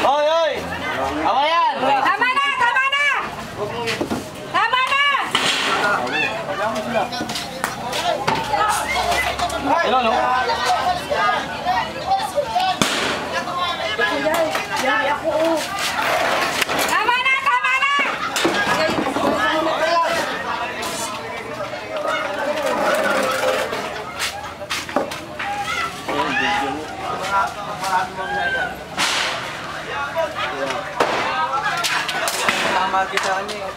Oy, oy! Awa yan! Tama na! Tama na! Tama na! Hello, no? Tama na! Tama na! Tama kita kanya eh.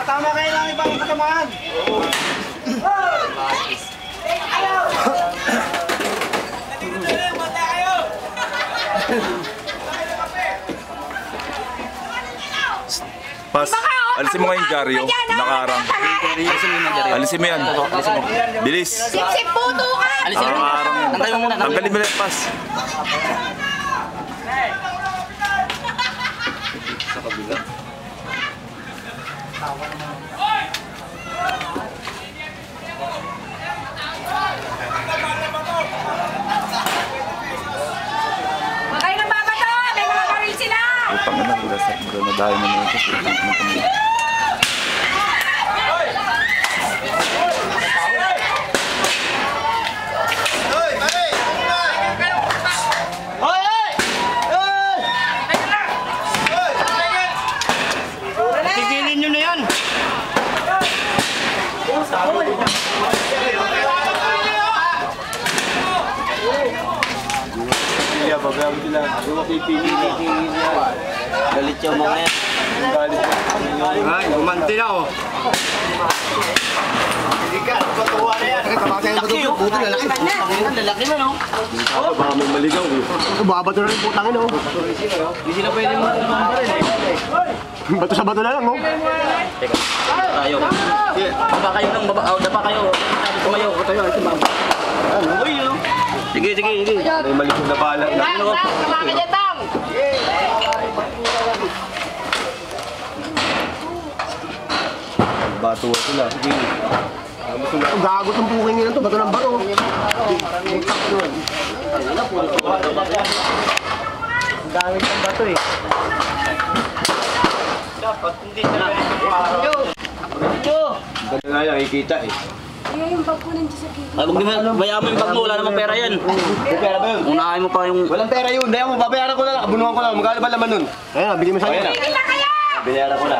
Tama kayo lang ibang katamaan. Pas, alisin mo nga yung dyaryo, nakaarang. Alisin mo yan. Bilis. Sip-sip puto ka! Alisin mo. Tanggalin mo muna. Tanggalin mo na yung pas. Sa kabila. Huwag kayo nang babato! May mga baril sila! Utang na lang, maganda dahil na naman ito. Tigilin nyo na yan. Pilihan, babayaan mo sila. Yung pipili na. Galit yung mga yan. Ay, gumanti na oh. Hindi ka, patuwa na yan. Laki yun. Lalaki na, no? Baka may maligaw eh. Babato na rin putangin oh. Hindi sila pwede mga rin eh. Bato sa bato na lang oh. Teka, tayo. Baba kayo ng baba. Dapa kayo. Sabi tumayo. Tayo, ito ma'am. Uy, no? Sige, sige, sige. May maligaw na bala. Bakit yan, Tang? Batuwa sila. Sige. Ang gagot ng puking nila to, bato ng bato. Ang gamit ng bato eh. Dapat hindi na. Ganda nga yan, ikita eh. Yung bag ko nandiyan sa gilid. Ay, bayaan mo yung bag mo. Wala namang pera yan. May pera ba yun? Unahin mo pa yung... Walang pera yun, dahil mo, babayaran ko na lang, abunuhan ko lang, magkano ba laman nun? Ayun, bigyan mo sa akin. Bigyan na kayo! Binayaran ko na.